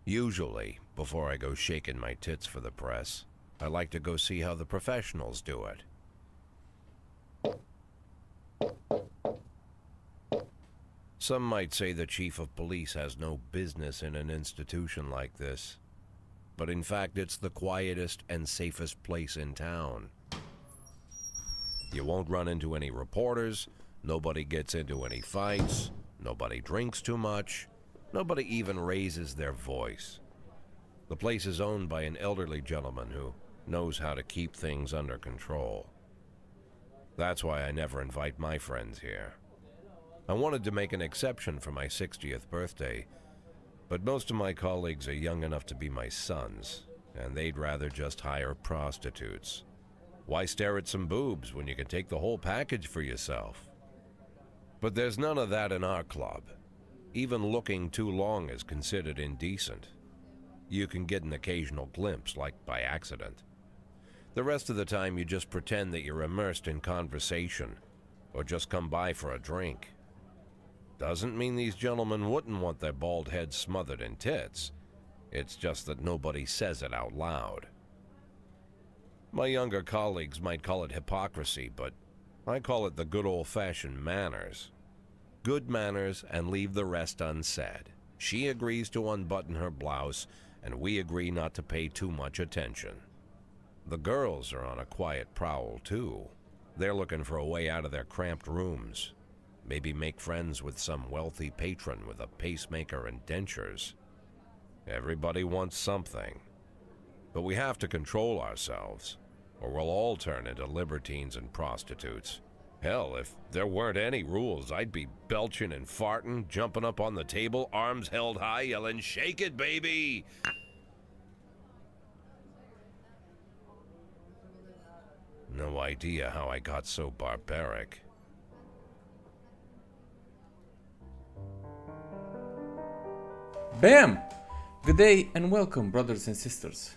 Usually, before I go shaking my tits for the press, I like to go see how the professionals do it. Some might say the chief of police has no business in an institution like this, but in fact it's the quietest and safest place in town. You won't run into any reporters, nobody gets into any fights, nobody drinks too much, nobody even raises their voice. The place is owned by an elderly gentleman who knows how to keep things under control. That's why I never invite my friends here. I wanted to make an exception for my 60th birthday, but most of my colleagues are young enough to be my sons, and they'd rather just hire prostitutes. Why stare at some boobs when you can take the whole package for yourself? But there's none of that in our club. Even looking too long is considered indecent. You can get an occasional glimpse, like by accident. The rest of the time you just pretend that you're immersed in conversation, or just come by for a drink. Doesn't mean these gentlemen wouldn't want their bald heads smothered in tits. It's just that nobody says it out loud. My younger colleagues might call it hypocrisy, but I call it the good old-fashioned manners. Good manners and leave the rest unsaid. She agrees to unbutton her blouse, and we agree not to pay too much attention. The girls are on a quiet prowl, too. They're looking for a way out of their cramped rooms. Maybe make friends with some wealthy patron with a pacemaker and dentures. Everybody wants something. But we have to control ourselves, or we'll all turn into libertines and prostitutes. Hell, if there weren't any rules, I'd be belching and farting, jumping up on the table, arms held high, yelling, "Shake it, baby!" No idea how I got so barbaric. Bam! Good day and welcome, brothers and sisters,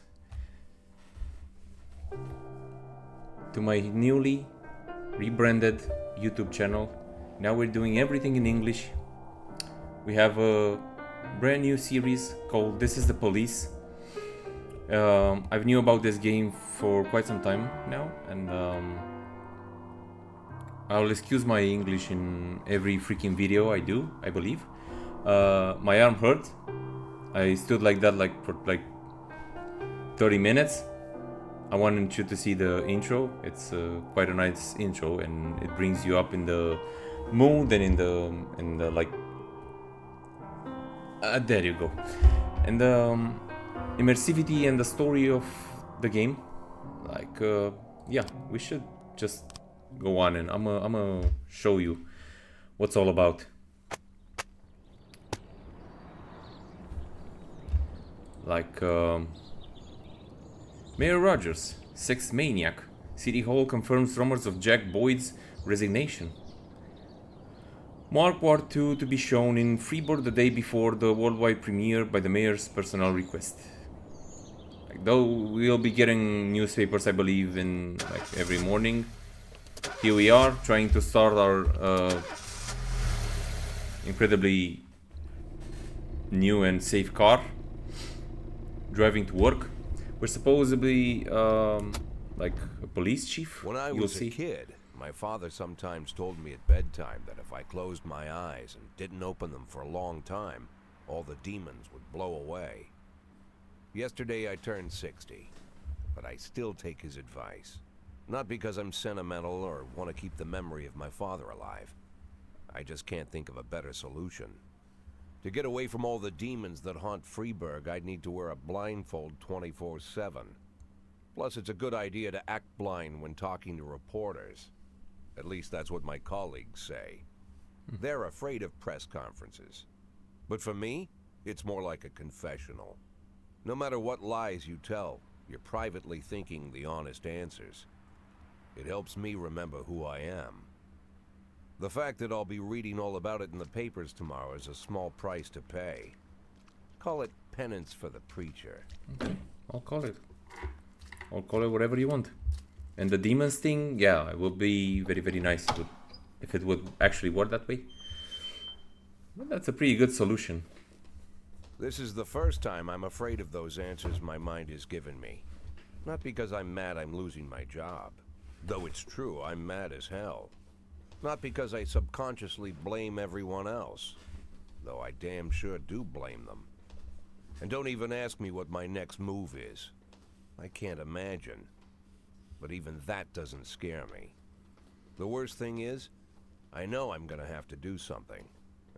to my newly rebranded YouTube channel. Now we're doing everything in English. We have a brand new series called This is the Police. I've knew about this game for quite some time now, and I'll excuse my English in every freaking video I do, I believe. My arm hurt. I stood like that for 30 minutes. I wanted you to see the intro. It's quite a nice intro, and it brings you up in the mood and in the like. There you go. And the immersivity and the story of the game. Yeah, we should just go on, and I'm gonna show you what's all about. Mayor Rogers, sex maniac. City Hall confirms rumors of Jack Boyd's resignation. Mark War 2 to be shown in Freeport the day before the worldwide premiere by the mayor's personal request. Though we'll be getting newspapers, I believe, in every morning. Here we are, trying to start our incredibly new and safe car. Driving to work. We're supposedly like a police chief. When I was a kid, my father sometimes told me at bedtime that if I closed my eyes and didn't open them for a long time, all the demons would blow away. Yesterday I turned 60, but I still take his advice. Not because I'm sentimental or want to keep the memory of my father alive. I just can't think of a better solution. To get away from all the demons that haunt Freeburg, I'd need to wear a blindfold 24/7. Plus, it's a good idea to act blind when talking to reporters. At least that's what my colleagues say. They're afraid of press conferences. But for me, it's more like a confessional. No matter what lies you tell, you're privately thinking the honest answers. It helps me remember who I am. The fact that I'll be reading all about it in the papers tomorrow is a small price to pay. Call it penance for the preacher. Okay, I'll call it whatever you want. And the demons thing, yeah, it would be very, very nice if it would actually work that way. But that's a pretty good solution. This is the first time I'm afraid of those answers my mind has given me. Not because I'm mad I'm losing my job. Though it's true, I'm mad as hell. Not because I subconsciously blame everyone else. Though I damn sure do blame them. And don't even ask me what my next move is. I can't imagine. But even that doesn't scare me. The worst thing is, I know I'm gonna have to do something.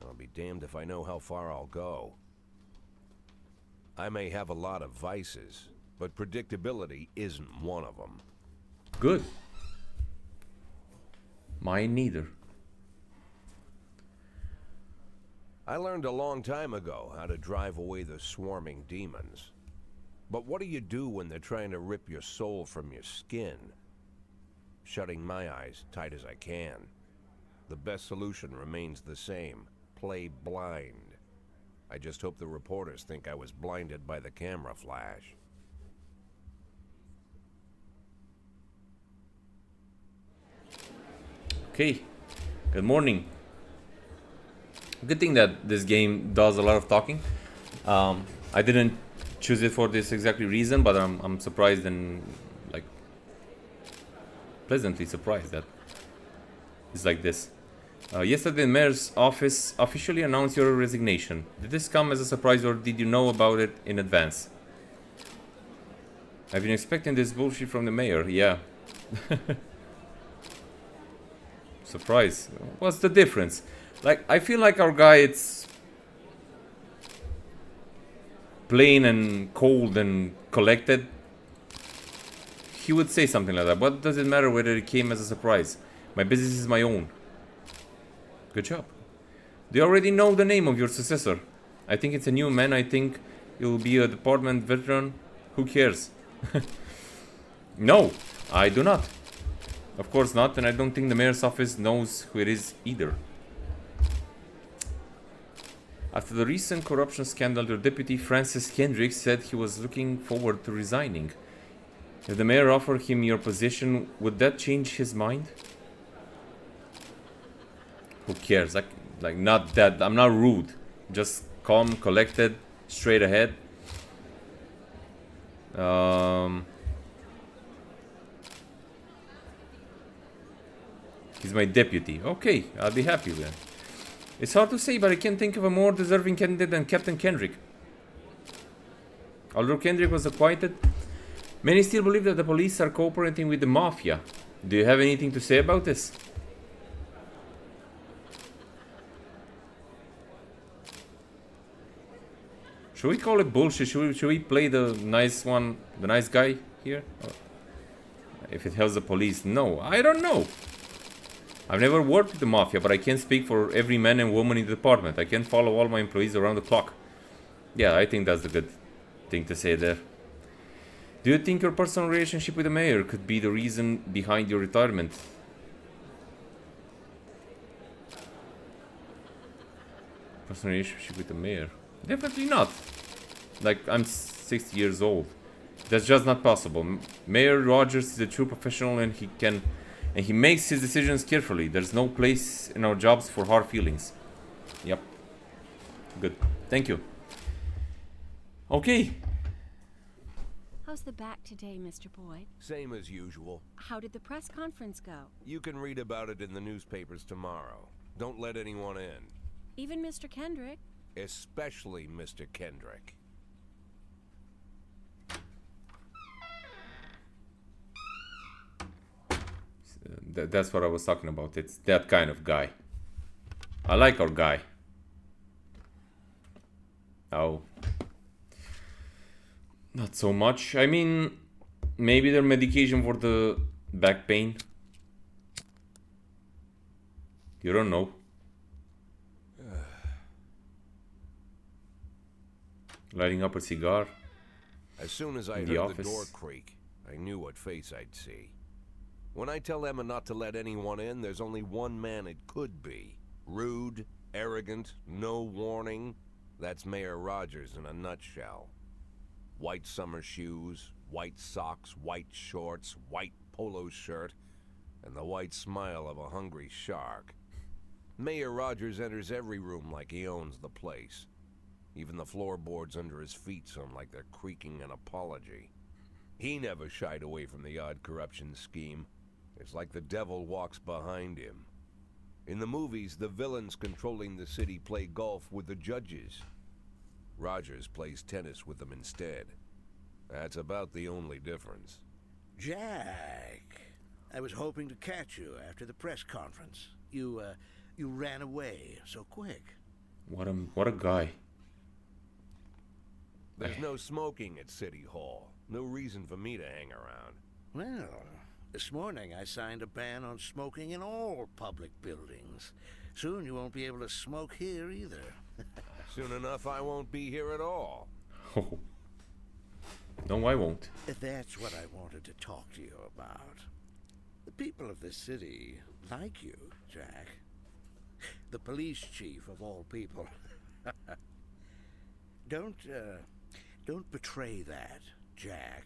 I'll be damned if I know how far I'll go. I may have a lot of vices, but predictability isn't one of them. Good. Mine neither. I learned a long time ago how to drive away the swarming demons. But what do you do when they're trying to rip your soul from your skin? Shutting my eyes tight as I can. The best solution remains the same. Play blind. I just hope the reporters think I was blinded by the camera flash. Okay. Good morning. Good thing that this game does a lot of talking. I didn't choose it for this exactly reason, but I'm surprised and like pleasantly surprised that it's like this. Yesterday, the mayor's office officially announced your resignation. Did this come as a surprise, or did you know about it in advance? I've been expecting this bullshit from the mayor. Yeah. Surprise. What's the difference? Like, I feel like our guy, it's plain and cold and collected. He would say something like that. What does it matter whether it came as a surprise? My business is my own. Good job. Do you already know the name of your successor? I think it's a new man. I think it will be a department veteran. Who cares? No, I do not. Of course not, and I don't think the mayor's office knows who it is either. After the recent corruption scandal, your deputy Francis Kendrick said he was looking forward to resigning. If the mayor offered him your position, would that change his mind? Who cares? Like not that. I'm not rude. Just calm, collected, straight ahead. He's my deputy. Okay, I'll be happy then. It's hard to say, but I can't think of a more deserving candidate than Captain Kendrick. Although Kendrick was acquitted, many still believe that the police are cooperating with the mafia. Do you have anything to say about this? Should we call it bullshit? Should we play the nice one, the nice guy here? If it helps the police? No, I don't know. I've never worked with the mafia, but I can speak for every man and woman in the department. I can follow all my employees around the clock. Yeah, I think that's the good thing to say there. Do you think your personal relationship with the mayor could be the reason behind your retirement? Personal relationship with the mayor? Definitely not. Like, I'm 60 years old. That's just not possible. Mayor Rogers is a true professional, and he makes his decisions carefully. There's no place in our jobs for hard feelings. Yep. Good. Thank you. Okay. How's the back today, Mr. Boyd? Same as usual. How did the press conference go? You can read about it in the newspapers tomorrow. Don't let anyone in. Even Mr. Kendrick? Especially Mr. Kendrick. That's what I was talking about. It's that kind of guy. I like our guy. Oh. Not so much. I mean, maybe their medication for the back pain. You don't know. Lighting up a cigar. As soon as I in heard the office. the door creak, I knew what face I'd see. When I tell Emma not to let anyone in, there's only one man it could be. Rude, arrogant, no warning. That's Mayor Rogers in a nutshell. White summer shoes, white socks, white shorts, white polo shirt, and the white smile of a hungry shark. Mayor Rogers enters every room like he owns the place. Even the floorboards under his feet sound like they're creaking an apology. He never shied away from the odd corruption scheme. It's like the devil walks behind him. In the movies, the villains controlling the city play golf with the judges. Rogers plays tennis with them instead. That's about the only difference. Jack, I was hoping to catch you after the press conference. You ran away so quick. What a guy. There's no smoking at City Hall. No reason for me to hang around. Well, this morning I signed a ban on smoking in all public buildings. Soon you won't be able to smoke here either. Soon enough, I won't be here at all. Oh. No, I won't. That's what I wanted to talk to you about. The people of this city like you, Jack. The police chief of all people. Don't betray that, Jack.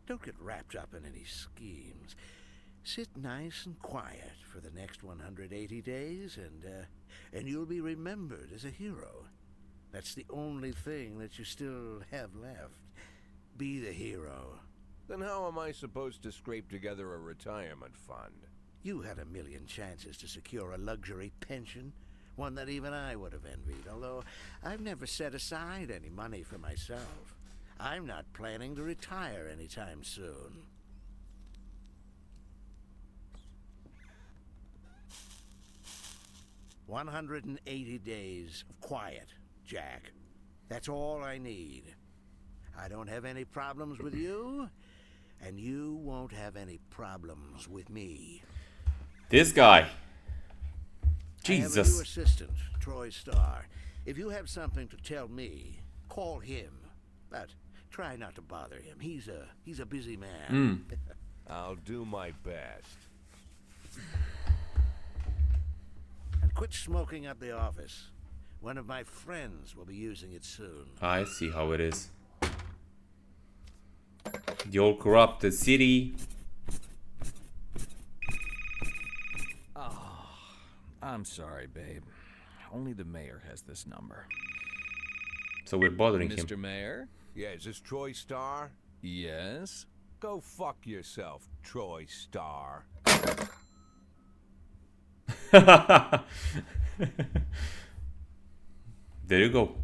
Don't get wrapped up in any schemes. Sit nice and quiet for the next 180 days, and you'll be remembered as a hero. That's the only thing that you still have left. Be the hero. Then how am I supposed to scrape together a retirement fund? You had a million chances to secure a luxury pension, one that even I would have envied, although I've never set aside any money for myself. I'm not planning to retire anytime soon. "180 days of quiet, Jack. That's all I need. I don't have any problems with you, and you won't have any problems with me." This guy. I have a new Jesus. assistant, Troy Starr. If you have something to tell me, call him. But try not to bother him. He's a busy man. I'll do my best. And quit smoking at the office. One of my friends will be using it soon. I see how it is. The old corrupted city. I'm sorry, babe. Only the mayor has this number. So we're bothering Mr. him. Mayor? Yeah, is this Troy Starr? Yes? Go fuck yourself, Troy Starr. There you go.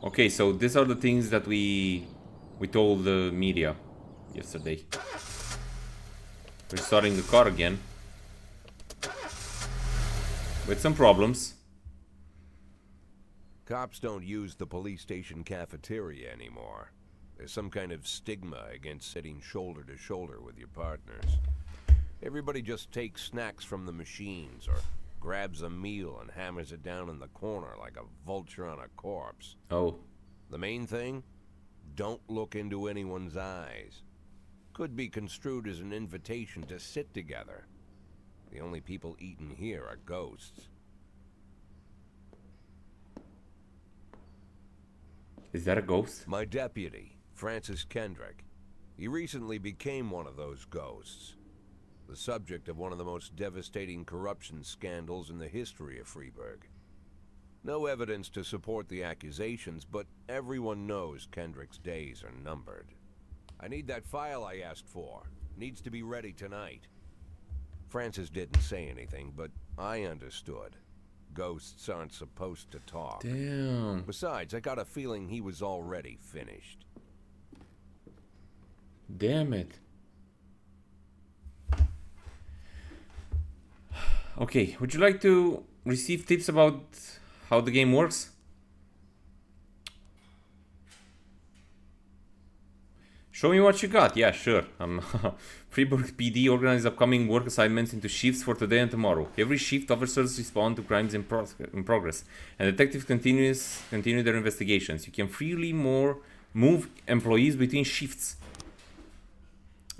Okay, so these are the things that we told the media yesterday. We're starting the car again with some problems. Cops don't use the police station cafeteria anymore. There's some kind of stigma against sitting shoulder to shoulder with your partners. Everybody just takes snacks from the machines or grabs a meal and hammers it down in the corner like a vulture on a corpse. Oh, The main thing? Don't look into anyone's eyes. Could be construed as an invitation to sit together. The only people eating here are ghosts. is that a ghost? My deputy, Francis Kendrick. He recently became one of those ghosts. The subject of one of the most devastating corruption scandals in the history of Freeburg. No evidence to support the accusations, but everyone knows Kendrick's days are numbered. I need that file I asked for. Needs to be ready tonight. Francis didn't say anything, but I understood. Ghosts aren't supposed to talk. Damn. Besides, I got a feeling he was already finished. Damn it. Okay, would you like to receive tips about how the game works? Show me what you got. Yeah, sure. Freeburg PD organized upcoming work assignments into shifts for today and tomorrow. Every shift, officers respond to crimes in progress, and detectives continue their investigations. You can freely move employees between shifts.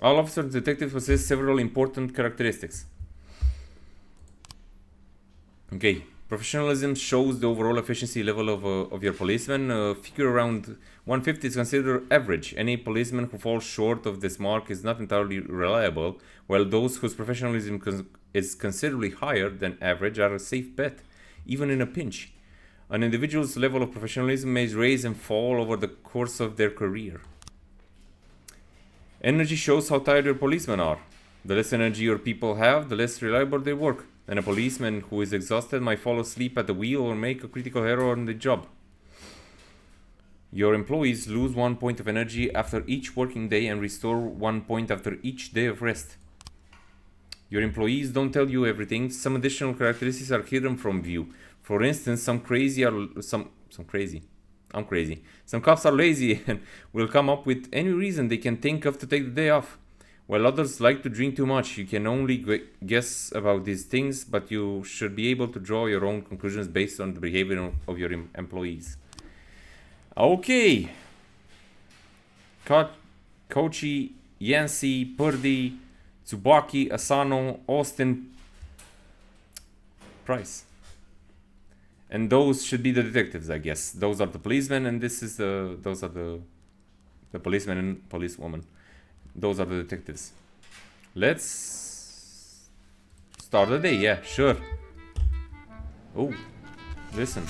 All officers and detectives possess several important characteristics. Okay, Professionalism shows the overall efficiency level of your policeman. Figure around 150 is considered average. Any policeman who falls short of this mark is not entirely reliable, while those whose professionalism is considerably higher than average are a safe bet, even in a pinch. An individual's level of professionalism may rise and fall over the course of their career. Energy shows how tired your policemen are. The less energy your people have, the less reliable they work. And a policeman who is exhausted might fall asleep at the wheel or make a critical error on the job. Your employees lose 1 point of energy after each working day and restore 1 point after each day of rest. Your employees don't tell you everything. Some additional characteristics are hidden from view. For instance, some cops are lazy and will come up with any reason they can think of to take the day off. While others like to drink too much, you can only guess about these things, but you should be able to draw your own conclusions based on the behavior of your employees. Okay. Kochi, Yancey, Purdy, Tsubaki, Asano, Austin, Price. And those should be the detectives, I guess. Those are the policemen, and those are the policemen and policewoman. Those are the detectives. Let's start the day. Yeah, sure. Oh, listen.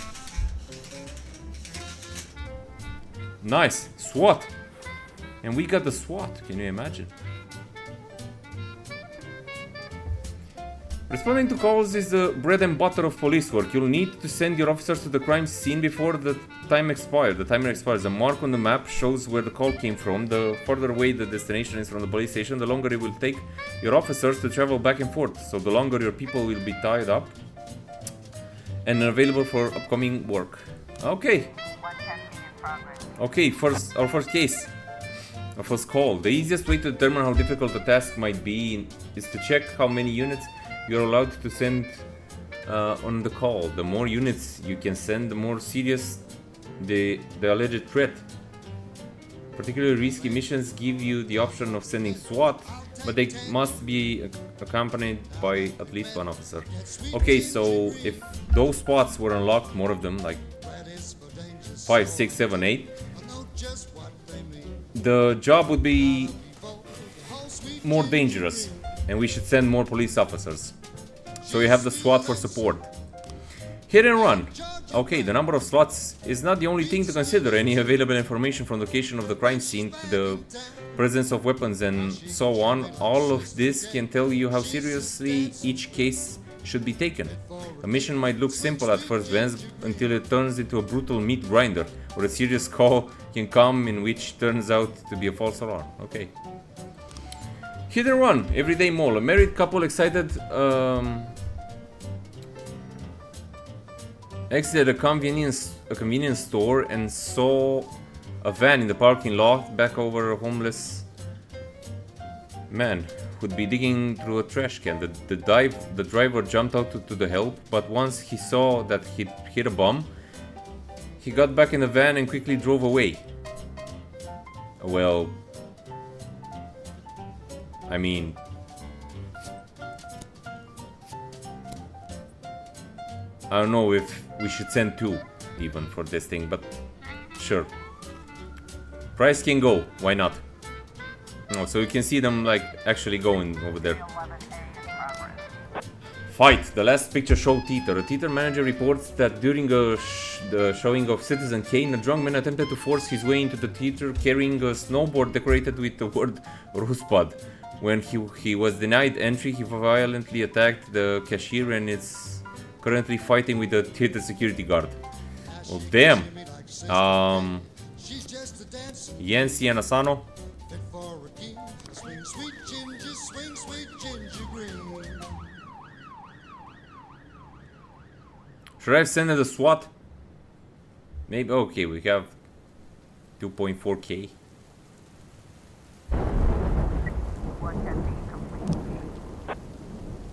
Nice. SWAT. And we got the SWAT. Can you imagine? Responding to calls is the bread and butter of police work. You'll need to send your officers to the crime scene before the timer expires. A mark on the map shows where the call came from. The further away the destination is from the police station, the longer it will take your officers to travel back and forth. So the longer your people will be tied up and unavailable for upcoming work. Okay. Okay, our first case. Our first call. The easiest way to determine how difficult a task might be is to check how many units you're allowed to send on the call. The more units you can send, the more serious the alleged threat. Particularly risky missions give you the option of sending SWAT, but they must be accompanied by at least one officer. Okay, so if those spots were unlocked, more of them, like 5, 6, 7, 8, the job would be more dangerous, and we should send more police officers. So we have the SWAT for support. Hit and run. Okay, the number of slots is not the only thing to consider. Any available information from the location of the crime scene to the presence of weapons and so on, all of this can tell you how seriously each case should be taken. A mission might look simple at first glance until it turns into a brutal meat grinder, or a serious call can come in which turns out to be a false alarm. Okay. Hit and run, everyday mall. A married couple exited a convenience store and saw a van in the parking lot back over a homeless man who'd be digging through a trash can. The driver jumped out to the help, but once he saw that he'd hit a bomb, he got back in the van and quickly drove away. Well, I mean, I don't know if we should send 2 even for this thing, but sure. Price can go, why not? No, so you can see them like actually going over there. Fight. The last picture showed theater. A theater manager reports that during the showing of Citizen Kane, a drunk man attempted to force his way into the theater carrying a snowboard decorated with the word Rosebud. When he was denied entry, he violently attacked the cashier and is currently fighting with the theater security guard. Well, damn. Yancey and Asano. Should I have sent the SWAT? Maybe. Okay, we have 2.4k.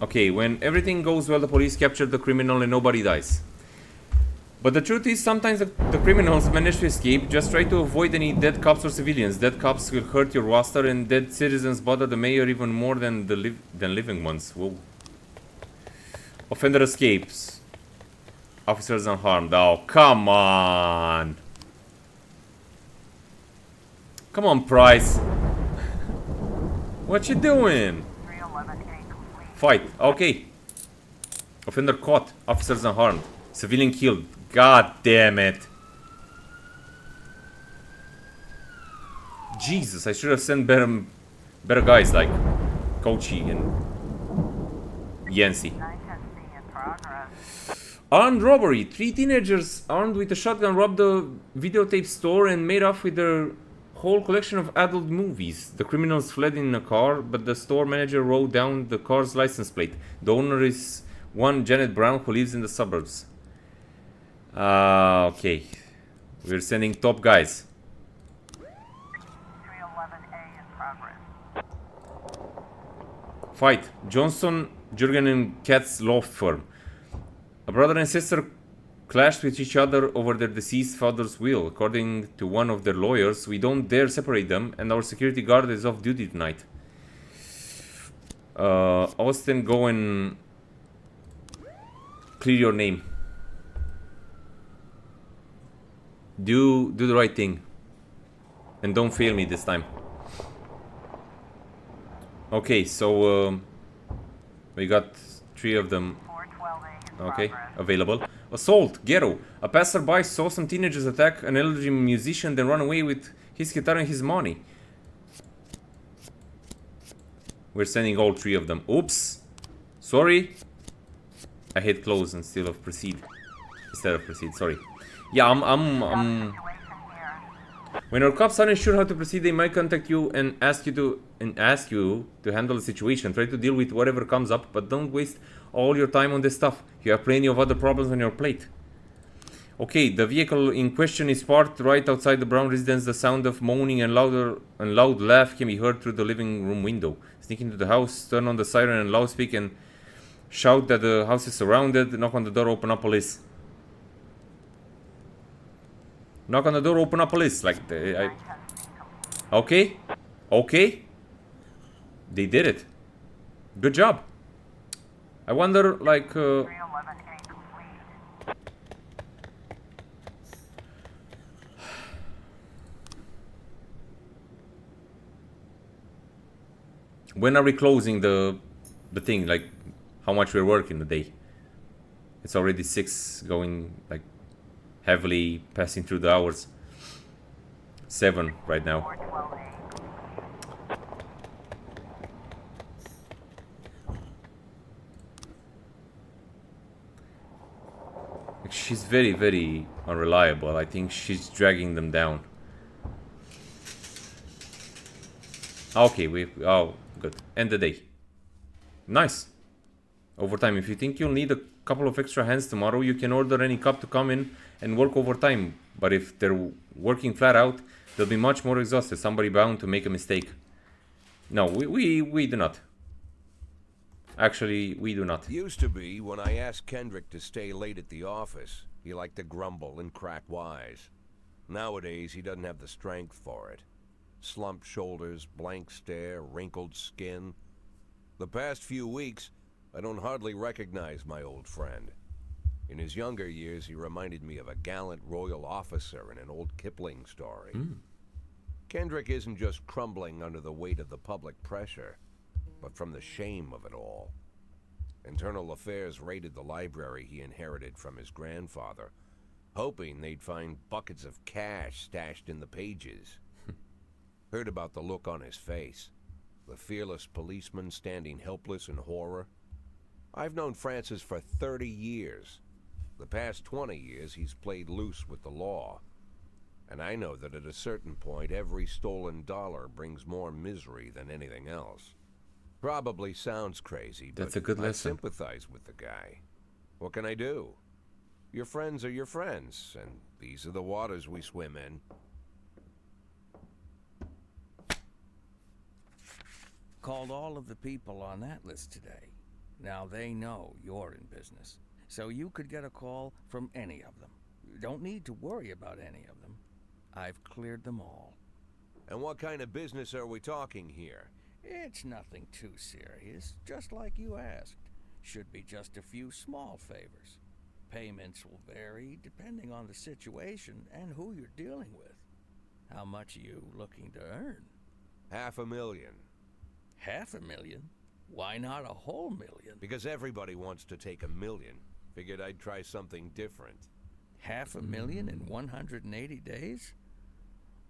Okay, when everything goes well, the police capture the criminal and nobody dies. But the truth is, sometimes the criminals manage to escape. Just try to avoid any dead cops or civilians. Dead cops will hurt your roster, and dead citizens bother the mayor even more than living ones. Whoa. Offender escapes. Officers unharmed. Oh, come on. Come on, Price. What you doing? Fight. Okay. Offender caught. Officers unharmed. Civilian killed. God damn it. Jesus, I should have sent better guys like Kochi and Yancy. Armed robbery. 3 teenagers armed with a shotgun robbed a videotape store and made off with their whole collection of adult movies. The criminals fled in a car, but the store manager wrote down the car's license plate. The owner is one Janet Brown who lives in the suburbs. Okay. We're sending top guys. 311A in progress. Fight. Johnson, Jurgen and Katz law firm. A brother and sister clashed with each other over their deceased father's will. According to one of their lawyers, we don't dare separate them, and our security guard is off duty tonight. Austin, go and clear your name. Do the right thing. And don't fail me this time. Okay, so we got 3 of them. 412A in Okay, progress. available. Assault, ghetto. A passerby saw some teenagers attack an elderly musician, then run away with his guitar and his money. We're sending all 3 of them. Oops. Sorry. I hit close instead of proceed. Sorry. Yeah, I'm Situation here. when our cops aren't sure how to proceed, they might contact you and ask you to handle the situation. Try to deal with whatever comes up, but don't waste all your time on this stuff. You have plenty of other problems on your plate. Okay, the vehicle in question is parked right outside the Brown residence. The sound of moaning and loud laugh can be heard through the living room window. Sneak into the house, turn on the siren and loudspeak, and shout that the house is surrounded. Knock on the door, open up police. Knock on the door, open up police. Like, okay. They did it. Good job. I wonder, like, 311A complete. when are we closing the thing? Like, how much we're working a day? It's already 6, going like heavily passing through the hours. 7 right now. 412A. She's very, very unreliable. I think she's dragging them down. Okay, oh, good. End the day. Nice. Overtime. If you think you'll need a couple of extra hands tomorrow, you can order any cop to come in and work overtime. But if they're working flat out, they'll be much more exhausted. Somebody bound to make a mistake. No, we do not. Actually, we do not. Used to be when I asked Kendrick to stay late at the office, he liked to grumble and crack wise. Nowadays, he doesn't have the strength for it. Slumped shoulders, blank stare, wrinkled skin. The past few weeks, I don't hardly recognize my old friend. In his younger years, he reminded me of a gallant royal officer in an old Kipling story. Kendrick isn't just crumbling under the weight of the public pressure, but from the shame of it all. Internal Affairs raided the library he inherited from his grandfather, hoping they'd find buckets of cash stashed in the pages. Heard about the look on his face, the fearless policeman standing helpless in horror. I've known Francis for 30 years. The past 20 years he's played loose with the law. And I know that at a certain point every stolen dollar brings more misery than anything else. Probably sounds crazy, That's but a good I lesson. sympathize with the guy. What can I do? Your friends are your friends, and these are the waters we swim in. Called all of the people on that list today. Now they know you're in business, so you could get a call from any of them. You don't need to worry about any of them. I've cleared them all. And what kind of business are we talking here? It's nothing too serious, just like you asked. Should be just a few small favors. payments will vary depending on the situation and who you're dealing with. How much are you looking to earn? $500,000. $500,000? Why not a whole million? Because everybody wants to take $1 million. Figured I'd try something different. $500,000 in 180 days?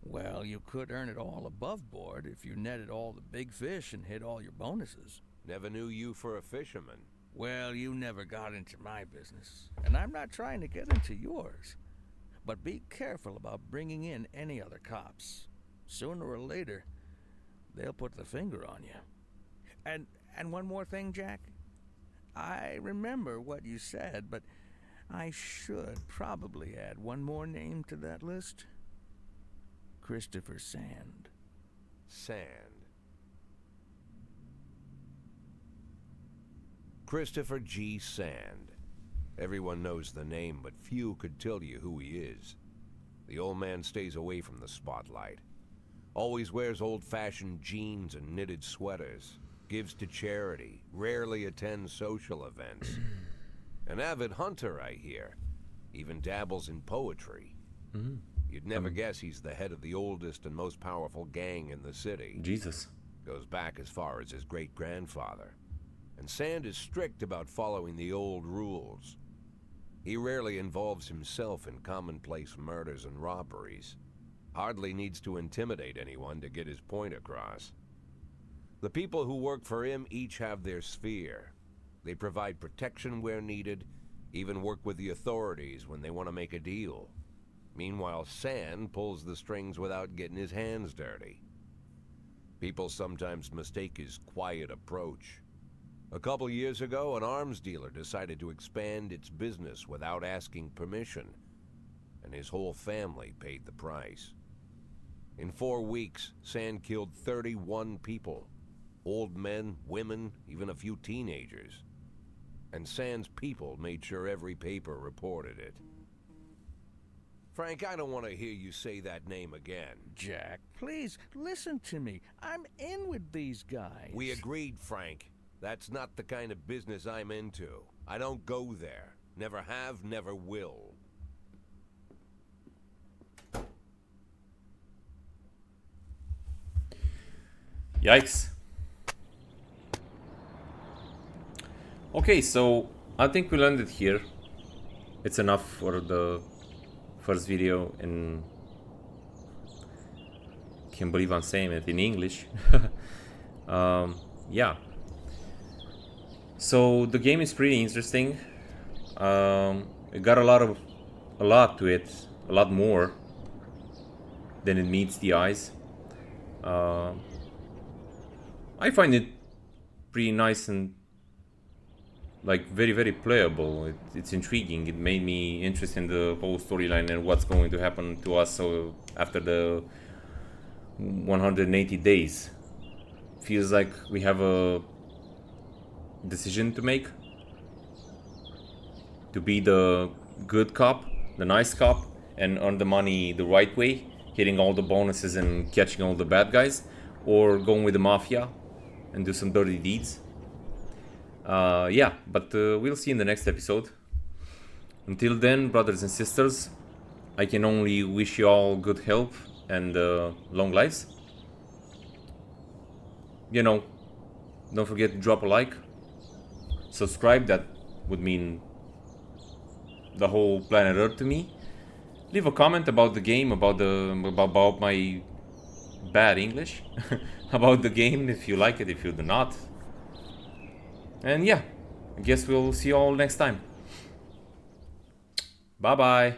Well, you could earn it all above board if you netted all the big fish and hit all your bonuses. Never knew you for a fisherman. Well, you never got into my business, and I'm not trying to get into yours. But be careful about bringing in any other cops. Sooner or later, they'll put the finger on you. And one more thing, Jack. I remember what you said, but I should probably add one more name to that list. Christopher Sand. Sand. Christopher G. Sand. Everyone knows the name, but few could tell you who he is. The old man stays away from the spotlight. Always wears old-fashioned jeans and knitted sweaters. Gives to charity. Rarely attends social events. An avid hunter, I hear. Even dabbles in poetry. Mm-hmm. You'd never guess he's the head of the oldest and most powerful gang in the city. Jesus. Goes back as far as his great-grandfather. And Sand is strict about following the old rules. He rarely involves himself in commonplace murders and robberies. Hardly needs to intimidate anyone to get his point across. The people who work for him each have their sphere. They provide protection where needed, even work with the authorities when they want to make a deal. Meanwhile, Sand pulls the strings without getting his hands dirty. People sometimes mistake his quiet approach. A couple years ago, an arms dealer decided to expand its business without asking permission, and his whole family paid the price. In 4 weeks, Sand killed 31 people. Old men, women, even a few teenagers. And Sand's people made sure every paper reported it. Frank, I don't want to hear you say that name again. Jack, please, listen to me. I'm in with these guys. We agreed, Frank. That's not the kind of business I'm into. I don't go there. Never have, never will. Yikes. Okay, so I think we'll end it here. It's enough for the first video in... Can't believe I'm saying it in English. Yeah. So the game is pretty interesting. It got a lot to it, a lot more than it meets the eyes. I find it pretty nice and like very playable. It's intriguing. It made me interested in the whole storyline and what's going to happen to us. So after the 180 days, feels like we have a decision to make. To be the good cop, the nice cop, and earn the money the right way, hitting all the bonuses and catching all the bad guys, or going with the mafia and do some dirty deeds. Yeah, but we'll see in the next episode. Until then, brothers and sisters, I can only wish you all good health and long lives. You know, don't forget to drop a like, subscribe, that would mean the whole planet Earth to me. Leave a comment about the game, about my bad English, about the game, if you like it, if you do not. And yeah, I guess we'll see you all next time. Bye bye.